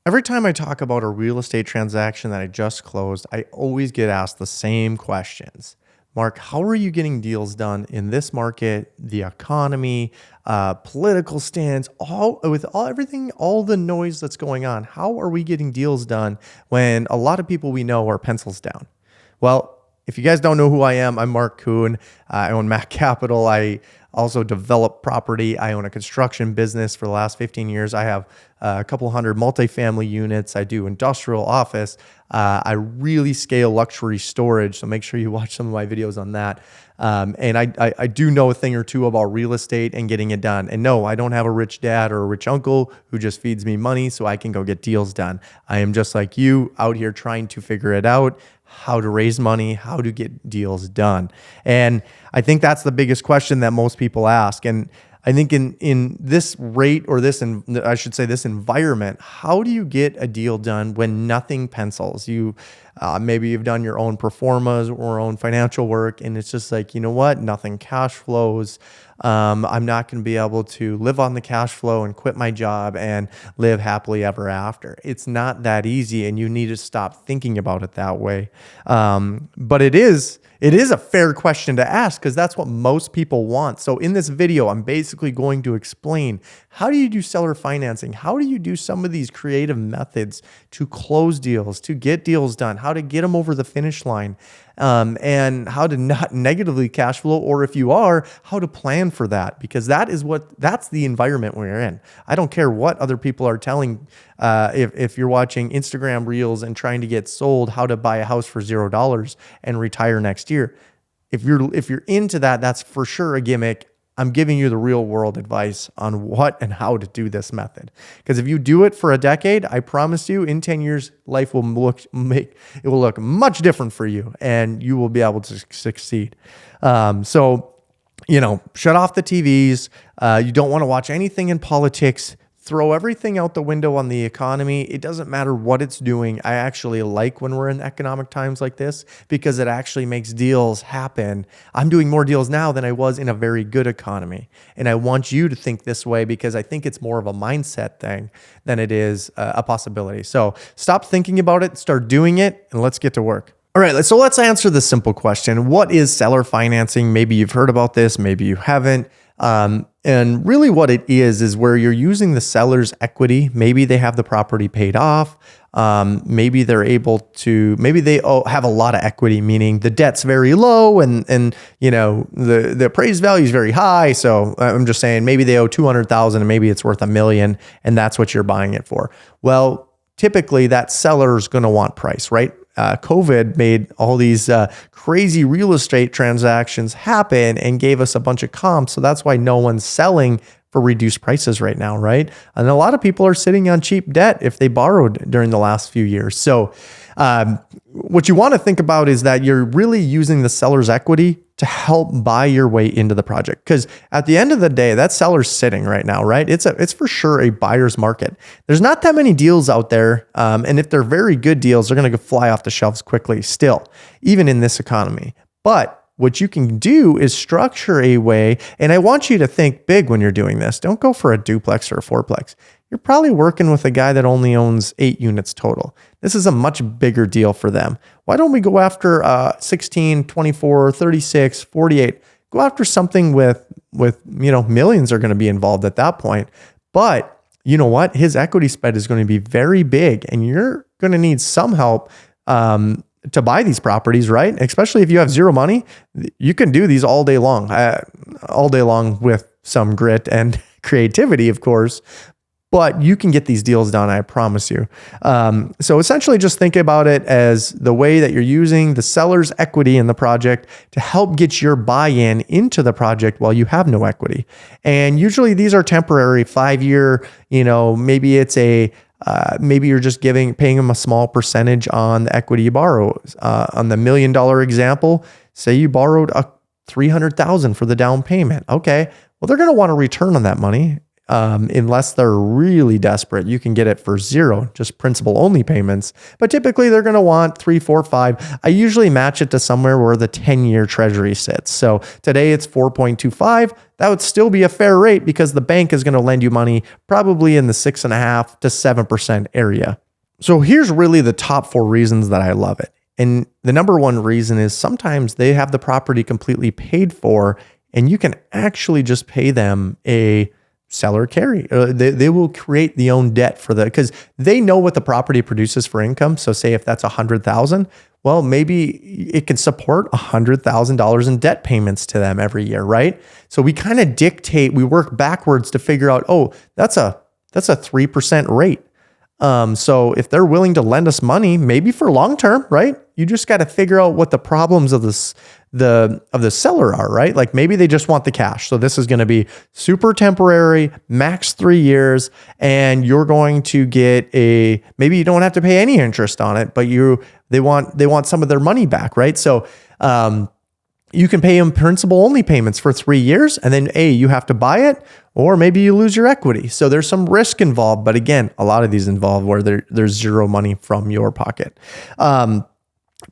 Every time I talk about a real estate transaction that I just closed, I always get asked the same questions. Mark, how are you getting deals done in this market, the economy, political stance, everything, all the noise that's going on? How are we getting deals done when a lot of people we know are pencils down? Well, if you guys don't know who I am, I'm Mark Kuhn. I own Mac Capital. I also develop property. I own a construction business for the last 15 years. I have a couple hundred multifamily units. I do industrial office. I really scale luxury storage. So make sure you watch some of my videos on that. And I do know a thing or two about real estate and getting it done. And no, I don't have a rich dad or a rich uncle who just feeds me money so I can go get deals done. I am just like you out here trying to figure it out, how to raise money, how to get deals done. And I think that's the biggest question that most people ask. And I think in this rate or this environment, how do you get a deal done when nothing pencils? Maybe you've done your own pro formas or own financial work, and it's just like, you know what, nothing cash flows. I'm not going to be able to live on the cash flow and quit my job and live happily ever after. It's not that easy, and you need to stop thinking about it that way. But it is a fair question to ask because that's what most people want. So in this video, I'm basically going to explain, how do you do seller financing? How do you do some of these creative methods to close deals, to get deals done, how to get them over the finish line, and how to not negatively cash flow, or if you are, how to plan for that, because that's the environment we're in. I don't care what other people are telling. If you're watching Instagram reels and trying to get sold how to buy a house for $0 and retire next year, if you're into that, that's for sure a gimmick. I'm giving you the real world advice on what and how to do this method. Because if you do it for a decade, I promise you, in 10 years, life will look much different for you, and you will be able to succeed. So, shut off the TVs. You don't want to watch anything in politics. Throw everything out the window on the economy. It doesn't matter what it's doing. I actually like when we're in economic times like this because it actually makes deals happen. I'm doing more deals now than I was in a very good economy. And I want you to think this way because I think it's more of a mindset thing than it is a possibility. So stop thinking about it, start doing it, and let's get to work. All right, so let's answer the simple question. What is seller financing? Maybe you've heard about this, maybe you haven't. And really what it is where you're using the seller's equity. Maybe they have the property paid off. Maybe they have a lot of equity, meaning the debt's very low and the appraised value is very high. So I'm just saying maybe they owe 200,000 and maybe it's worth $1 million and that's what you're buying it for. Well, typically that seller's going to want price, right? COVID made all these crazy real estate transactions happen and gave us a bunch of comps. So that's why no one's selling for reduced prices right now, right? And a lot of people are sitting on cheap debt if they borrowed during the last few years. So what you want to think about is that you're really using the seller's equity to help buy your way into the project. Because at the end of the day, that seller's sitting right now, right? It's for sure a buyer's market. There's not that many deals out there. And if they're very good deals, they're going to fly off the shelves quickly still, even in this economy. But what you can do is structure a way, and I want you to think big when you're doing this. Don't go for a duplex or a fourplex. You're probably working with a guy that only owns 8 units total. This is a much bigger deal for them. Why don't we go after 16, 24, 36, 48? Go after something with millions are going to be involved at that point. But you know what? His equity spend is going to be very big, and you're going to need some help to buy these properties, right? Especially if you have zero money, you can do these all day long with some grit and creativity, of course. But you can get these deals done, I promise you. So essentially just think about it as the way that you're using the seller's equity in the project to help get your buy-in into the project while you have no equity. And usually these are temporary, 5-year, maybe it's maybe you're just paying them a small percentage on the equity you borrow. On the $1 million example, say you borrowed $300,000 for the down payment. Okay, well, they're going to want a return on that money. Unless they're really desperate, you can get it for zero, just principal only payments. But typically they're going to want 3, 4, 5. I usually match it to somewhere where the 10-year treasury sits. So today it's 4.25. That would still be a fair rate because the bank is going to lend you money probably in the 6.5 to 7% area. So here's really the top 4 reasons that I love it. And the number one reason is sometimes they have the property completely paid for and you can actually just pay them a seller carry. They will create the own debt for that because they know what the property produces for income. So say if that's $100,000, well, maybe it can support $100,000 in debt payments to them every year, right? So we kind of dictate, we work backwards to figure out, oh, that's a 3% rate. So if they're willing to lend us money, maybe for long term, right? You just got to figure out what the problems of the seller are, right? Like maybe they just want the cash. So this is going to be super temporary, max 3 years, and you're going to get maybe you don't have to pay any interest on it, but they want some of their money back, right? So, you can pay them principal only payments for 3 years and then you have to buy it or maybe you lose your equity. So there's some risk involved, but again, a lot of these involve where there's zero money from your pocket.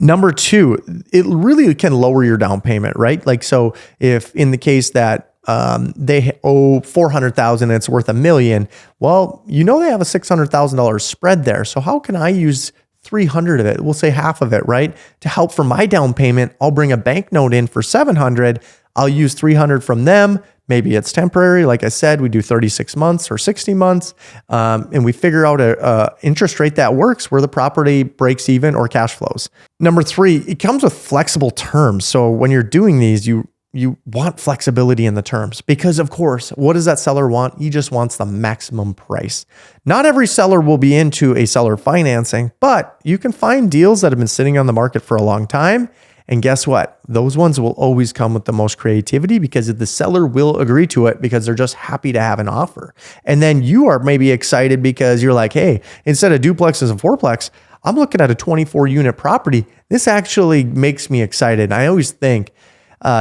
Number 2, it really can lower your down payment, right? Like, so if in the case that they owe $400,000 and it's worth $1 million, well, they have a $600,000 spread there. So how can I use 300 of it, we'll say half of it, right? To help for my down payment, I'll bring a bank note in for 700. I'll use 300 from them. Maybe it's temporary. Like I said, we do 36 months or 60 months. And we figure out a interest rate that works where the property breaks even or cash flows. Number 3, it comes with flexible terms. So when you're doing these, you want flexibility in the terms because, of course, what does that seller want? He just wants the maximum price. Not every seller will be into a seller financing, but you can find deals that have been sitting on the market for a long time. And guess what? Those ones will always come with the most creativity because the seller will agree to it because they're just happy to have an offer. And then you are maybe excited because you're like, hey, instead of duplexes and fourplex, I'm looking at a 24 unit property. This actually makes me excited. I always think,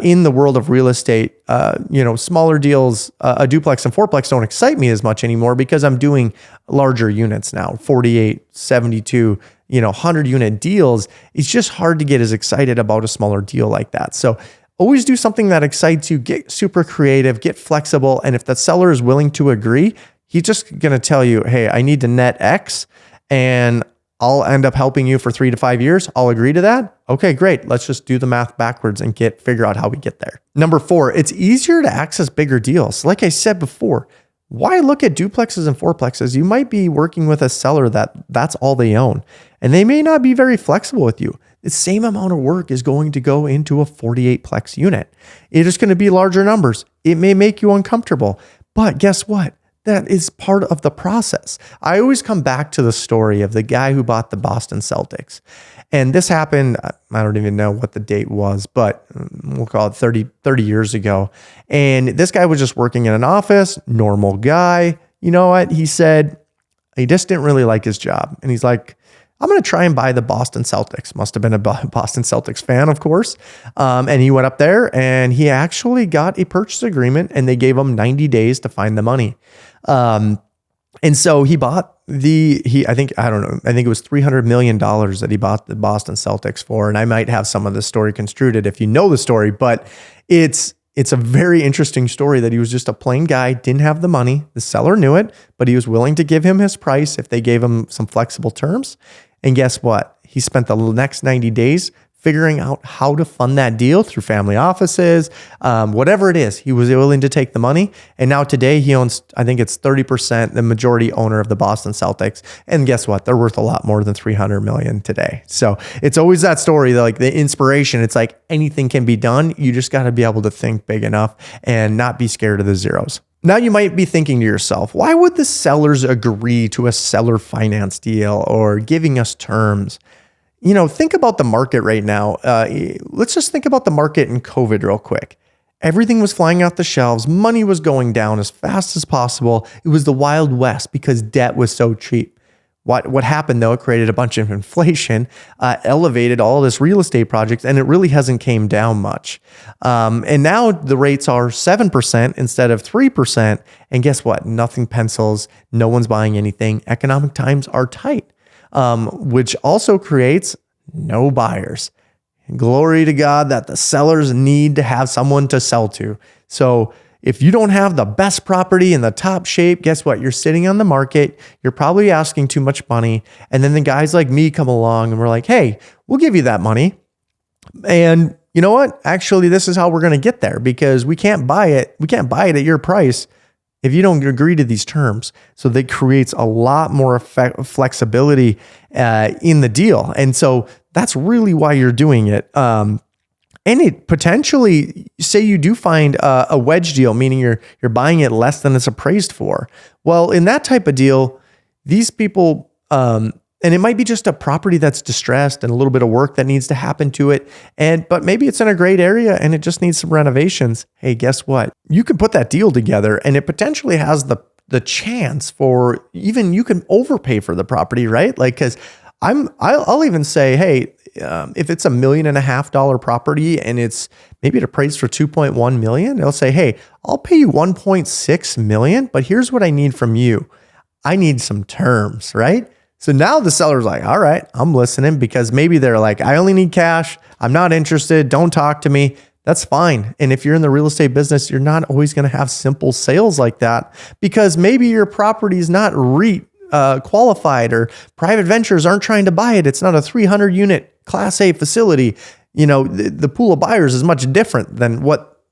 in the world of real estate, smaller deals, a duplex and fourplex don't excite me as much anymore because I'm doing larger units now, 48, 72, 100 unit deals. It's just hard to get as excited about a smaller deal like that. So always do something that excites you, get super creative, get flexible. And if the seller is willing to agree, he's just going to tell you, hey, I need to net X and I'll end up helping you for 3 to 5 years. I'll agree to that. Okay, great. Let's just do the math backwards and figure out how we get there. Number 4, it's easier to access bigger deals. Like I said before, why look at duplexes and fourplexes? You might be working with a seller that's all they own, and they may not be very flexible with you. The same amount of work is going to go into a 48-plex unit. It is going to be larger numbers. It may make you uncomfortable, but guess what? That is part of the process. I always come back to the story of the guy who bought the Boston Celtics. And this happened, I don't even know what the date was, but we'll call it 30 years ago. And this guy was just working in an office, normal guy. You know what? He said he just didn't really like his job. And he's like, I'm going to try and buy the Boston Celtics. Must have been a Boston Celtics fan, of course. And he went up there and he actually got a purchase agreement and they gave him 90 days to find the money. And so he bought I think it was $300 million that he bought the Boston Celtics for. And I might have some of the story construed if you know the story, but it's a very interesting story that he was just a plain guy, didn't have the money. The seller knew it, but he was willing to give him his price if they gave him some flexible terms. And guess what? He spent the next 90 days figuring out how to fund that deal through family offices, whatever it is. He was willing to take the money. And now today he owns, I think it's 30%, the majority owner of the Boston Celtics. And guess what? They're worth a lot more than $300 million today. So it's always that story, like the inspiration. It's like anything can be done. You just got to be able to think big enough and not be scared of the zeros. Now you might be thinking to yourself, why would the sellers agree to a seller finance deal or giving us terms? Think about the market right now. Let's just think about the market in COVID real quick. Everything was flying off the shelves. Money was going down as fast as possible. It was the Wild West because debt was so cheap. What happened though, it created a bunch of inflation, elevated all this real estate projects, and it really hasn't came down much. And now the rates are 7% instead of 3%. And guess what? Nothing pencils. No one's buying anything. Economic times are tight, which also creates no buyers. Glory to God that the sellers need to have someone to sell to. So if you don't have the best property in the top shape, guess what? You're sitting on the market. You're probably asking too much money. And then the guys like me come along and we're like, hey, we'll give you that money. And you know what? Actually, this is how we're going to get there, because we can't buy it. We can't buy it at your price if you don't agree to these terms. So that creates a lot more flexibility in the deal. And so that's really why you're doing it. And it potentially, say you do find a wedge deal, meaning you're buying it less than it's appraised for. Well, in that type of deal, these people, and it might be just a property that's distressed and a little bit of work that needs to happen to it. But maybe it's in a great area and it just needs some renovations. Hey, guess what? You can put that deal together and it potentially has the chance for even you can overpay for the property, right? Like, because I'll even say, hey, if it's $1.5 million property and it's maybe it appraised for 2.1 million, they'll say, hey, I'll pay you 1.6 million, but here's what I need from you. I need some terms, right? So now the seller's like, all right, I'm listening, because maybe they're like, I only need cash. I'm not interested. Don't talk to me. That's fine. And if you're in the real estate business, you're not always going to have simple sales like that, because maybe your property is not REIT qualified, or private ventures aren't trying to buy it. It's not a 300 unit Class A facility. You know, the pool of buyers is much different than what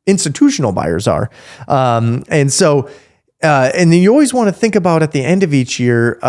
institutional buyers are. And so, and then you always want to think about at the end of each year,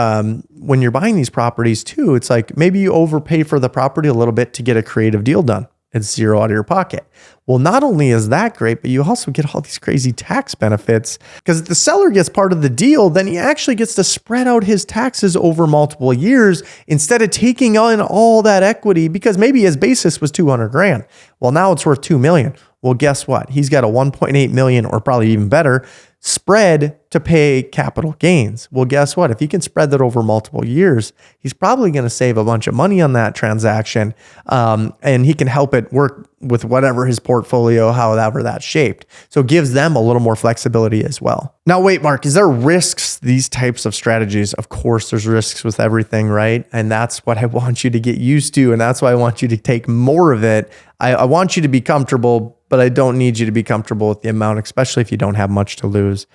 when you're buying these properties too, it's like maybe you overpay for the property a little bit to get a creative deal done. It's zero out of your pocket. Well, not only is that great, but you also get all these crazy tax benefits, because if the seller gets part of the deal, then he actually gets to spread out his taxes over multiple years instead of taking on all that equity, because maybe his basis was 200 grand. Well, now it's worth 2 million. Well, guess what? He's got a 1.8 million, or probably even better, spread to pay capital gains. Well, guess what? If he can spread that over multiple years, he's probably going to save a bunch of money on that transaction. And he can help it work with whatever his portfolio, however that's shaped. So it gives them a little more flexibility as well. Now, wait, Mark, is there risks, these types of strategies? Of course, there's risks with everything, right? And that's what I want you to get used to. And that's why I want you to take more of it. I want you to be comfortable, but I don't need you to be comfortable with the amount, especially if you don't have much to lose.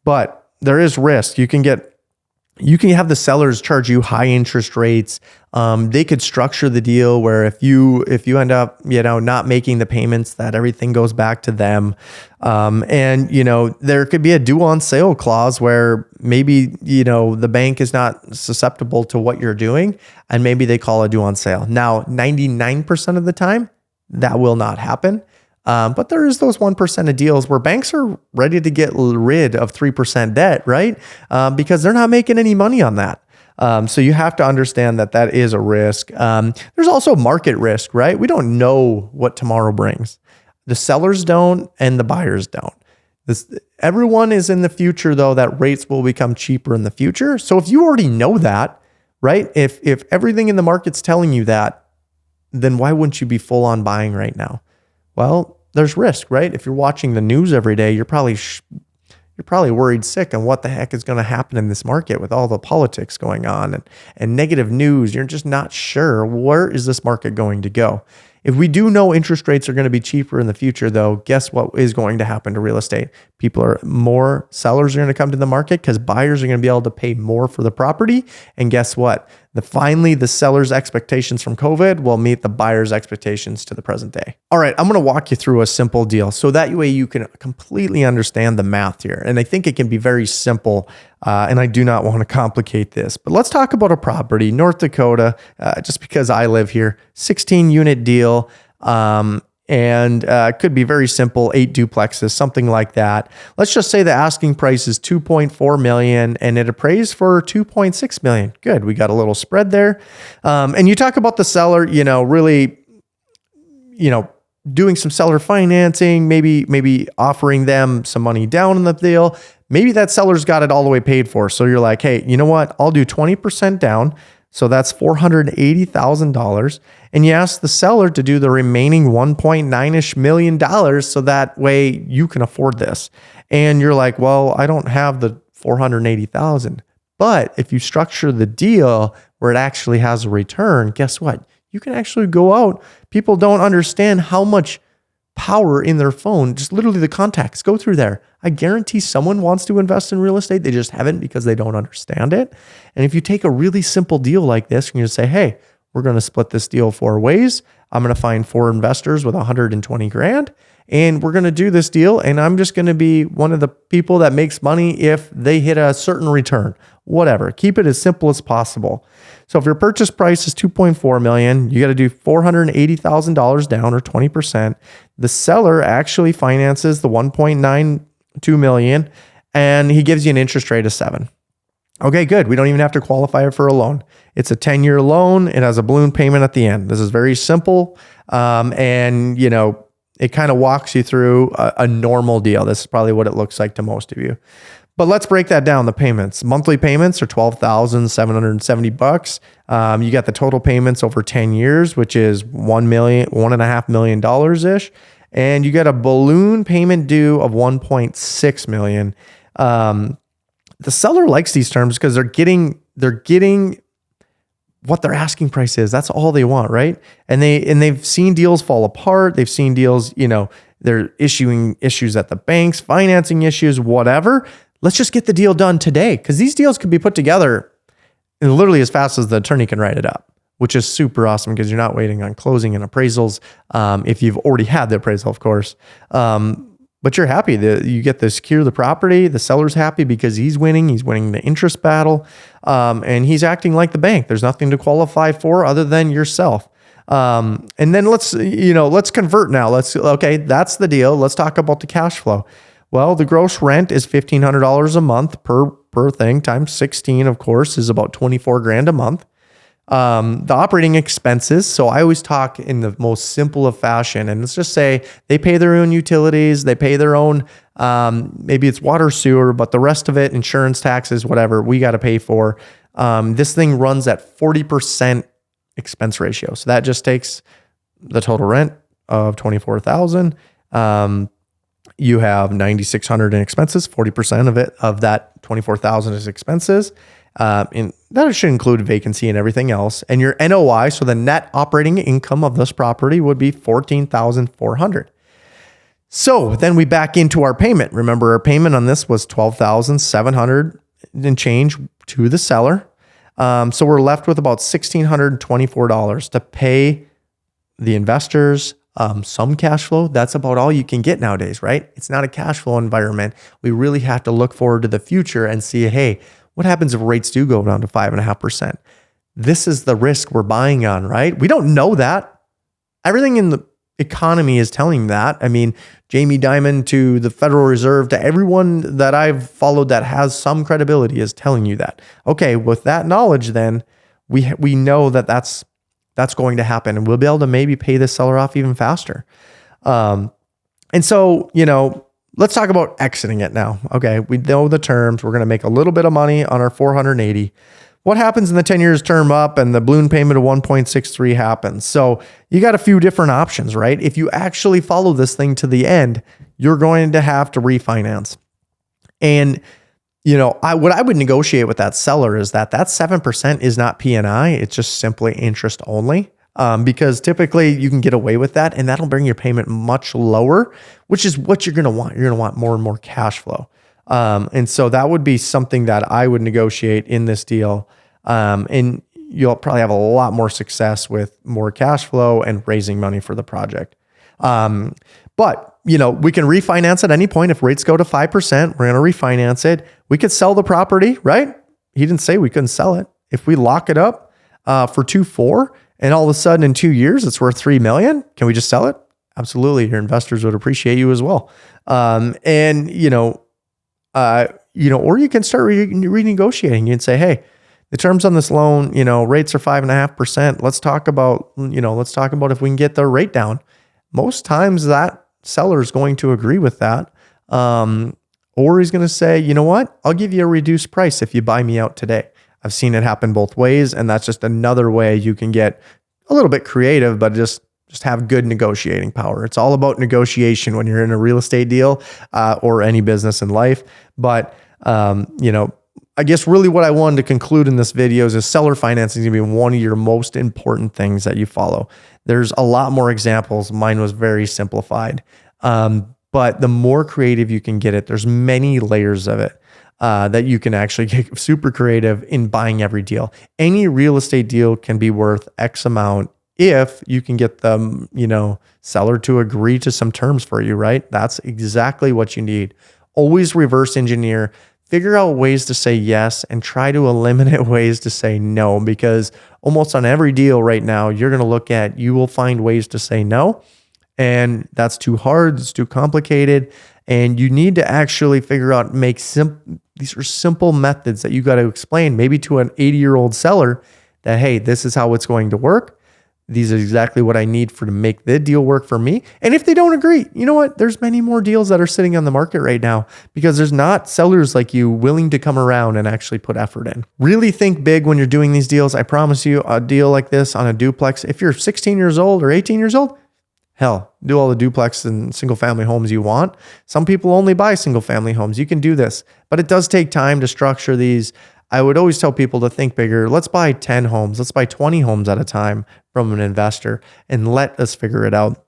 But there is risk. You can have the sellers charge you high interest rates. They could structure the deal where if you end up, not making the payments, that everything goes back to them. And there could be a due on sale clause where maybe, the bank is not susceptible to what you're doing, and maybe they call a due on sale. Now, 99% of the time, that will not happen. But there is those 1% of deals where banks are ready to get rid of 3% debt, right? Because they're not making any money on that. So you have to understand that is a risk. There's also market risk, right? We don't know what tomorrow brings. The sellers don't, and the buyers don't. Everyone is in the future, though, that rates will become cheaper in the future. So if you already know that, right? If everything in the market's telling you that, then why wouldn't you be full on buying right now? Well, there's risk, right? If you're watching the news every day, you're probably worried sick on what the heck is going to happen in this market with all the politics going on and negative news. You're just not sure, where is this market going to go? If we do know interest rates are going to be cheaper in the future, though, guess what is going to happen to real estate? More sellers are going to come to the market because buyers are going to be able to pay more for the property. And guess what? Finally, the seller's expectations from COVID will meet the buyer's expectations to the present day. All right, I'm going to walk you through a simple deal so that way you can completely understand the math here. And I think it can be very simple, and I do not want to complicate this. But let's talk about a property, North Dakota, just because I live here, 16-unit deal. And could be very simple, 8 duplexes, something like that. Let's just say the asking price is 2.4 million and it appraised for 2.6 million. Good, we got a little spread there. And you talk about the seller, really, doing some seller financing, maybe offering them some money down in the deal. maybe that seller's got it all the way paid for. So you're like, hey, you know what? I'll do 20% down. So that's $480,000. And you ask the seller to do the remaining 1.9-ish million dollars so that way you can afford this. And you're like, well, I don't have the 480,000. But if you structure the deal where it actually has a return, guess what? You can actually go out. People don't understand how much power in their phone, just literally the contacts go through there. I guarantee someone wants to invest in real estate. They just haven't because they don't understand it. And if you take a really simple deal like this and you say, hey, we're going to split this deal 4 ways. I'm going to find 4 investors with 120 grand and we're going to do this deal. And I'm just going to be one of the people that makes money if they hit a certain return, whatever. Keep it as simple as possible. So if your purchase price is $2.4 million, you got to do $480,000 down or 20%. The seller actually finances the $1.92 million and he gives you an interest rate of 7%. Okay, good. We don't even have to qualify for a loan. It's a 10-year loan. It has a balloon payment at the end. This is very simple. And you know, it kind of walks you through a normal deal. This is probably what it looks like to most of you. But let's break that down. The payments, monthly payments are $12,770. You got the total payments over 10 years, which is $1.5 million ish. And you got a balloon payment due of $1.6 million. The seller likes these terms because they're getting what their asking price is. That's all they want, right? And they've seen deals fall apart. They've seen deals, you know, they're issuing issues at the banks, financing issues, whatever. Let's just get the deal done today because these deals could be put together literally as fast as the attorney can write it up, which is super awesome because you're not waiting on closing and appraisals. If you've already had the appraisal, of course. But you're happy that you get to secure the property. The seller's happy because he's winning. He's winning the interest battle. And he's acting like the bank. There's nothing to qualify for other than yourself. And then let's convert now. Okay, that's the deal. Let's talk about the cash flow. Well, the gross rent is $1,500 a month per thing times 16, of course, is about 24 grand a month. The operating expenses. So I always talk in the most simple of fashion, and let's just say they pay their own utilities, they pay their own, maybe it's water, sewer, but the rest of it, insurance, taxes, whatever, we got to pay for. This thing runs at 40% expense ratio. So that just takes the total rent of $24,000. You have $9,600 in expenses. 40% of that $24,000 is expenses. And that should include vacancy and everything else. And your NOI, so the net operating income of this property would be $14,400. So then we back into our payment. Remember, our payment on this was $12,700 and change to the seller. So we're left with about $1,624 to pay the investors. Some cash flow, that's about all you can get nowadays, right? It's not a cash flow environment. We really have to look forward to the future and see, hey, what happens if rates do go down to 5.5%? This is the risk we're buying on, right? We don't know that. Everything in the economy is telling that. I mean, Jamie Dimon to the Federal Reserve, to everyone that I've followed that has some credibility is telling you that. Okay, with that knowledge, then we know that that's going to happen, and we'll be able to maybe pay this seller off even faster. And so, let's talk about exiting it now. Okay, we know the terms. We're going to make a little bit of money on our 480. What happens in the 10 years term up and the balloon payment of 1.63 happens? So you got a few different options, right? If you actually follow this thing to the end, you're going to have to refinance. And what I would negotiate with that seller is that 7% is not P&I. It's just simply interest only. Because typically you can get away with that, and that'll bring your payment much lower, which is what you're going to want. You're going to want more and more cash flow. And so that would be something that I would negotiate in this deal. And you'll probably have a lot more success with more cash flow and raising money for the project. But we can refinance at any point. If rates go to 5%, we're going to refinance it. We could sell the property, right? He didn't say we couldn't sell it. If we lock it up for 2.4, and all of a sudden in 2 years, it's worth $3 million. Can we just sell it? Absolutely. Your investors would appreciate you as well. Or you can start renegotiating. You can say, hey, the terms on this loan, rates are 5.5%. Let's talk about if we can get the rate down. Most times that seller is going to agree with that. or he's going to say, you know what, I'll give you a reduced price if you buy me out today. I've seen it happen both ways, and that's just another way you can get a little bit creative, but just have good negotiating power. It's all about negotiation when you're in a real estate deal or any business in life. But I guess really what I wanted to conclude in this video is seller financing is going to be one of your most important things that you follow. There's a lot more examples. Mine was very simplified. But the more creative you can get it, there's many layers of it that you can actually get super creative in buying every deal. Any real estate deal can be worth X amount if you can get the seller to agree to some terms for you, right? That's exactly what you need. Always reverse engineer. Figure out ways to say yes and try to eliminate ways to say no, because almost on every deal right now, you will find ways to say no. And that's too hard. It's too complicated. And you need to actually figure out, these are simple methods that you got to explain maybe to an 80-year-old seller that, hey, this is how it's going to work. These are exactly what I need to make the deal work for me. And if they don't agree, you know what? There's many more deals that are sitting on the market right now because there's not sellers like you willing to come around and actually put effort in. Really think big when you're doing these deals. I promise you, a deal like this on a duplex, if you're 16 years old or 18 years old, hell, do all the duplex and single family homes you want. Some people only buy single family homes. You can do this, but it does take time to structure these. I would always tell people to think bigger. Let's buy 10 homes. Let's buy 20 homes at a time from an investor and let us figure it out.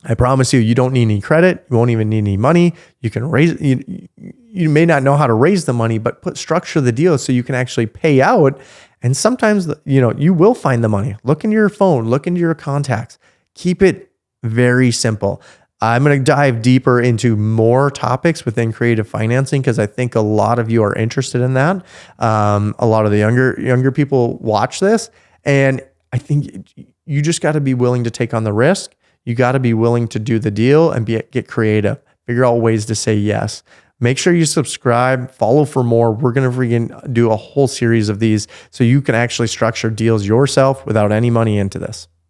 I promise you, you don't need any credit. You won't even need any money. You can raise, you may not know how to raise the money, but structure the deal so you can actually pay out. And sometimes, you will find the money. Look into your phone, look into your contacts. Keep it very simple. I'm going to dive deeper into more topics within creative financing because I think a lot of you are interested in that. A lot of the younger people watch this, and I think you just got to be willing to take on the risk. You got to be willing to do the deal and get creative. Figure out ways to say yes. Make sure you subscribe, follow for more. We're going to freaking do a whole series of these so you can actually structure deals yourself without any money into this.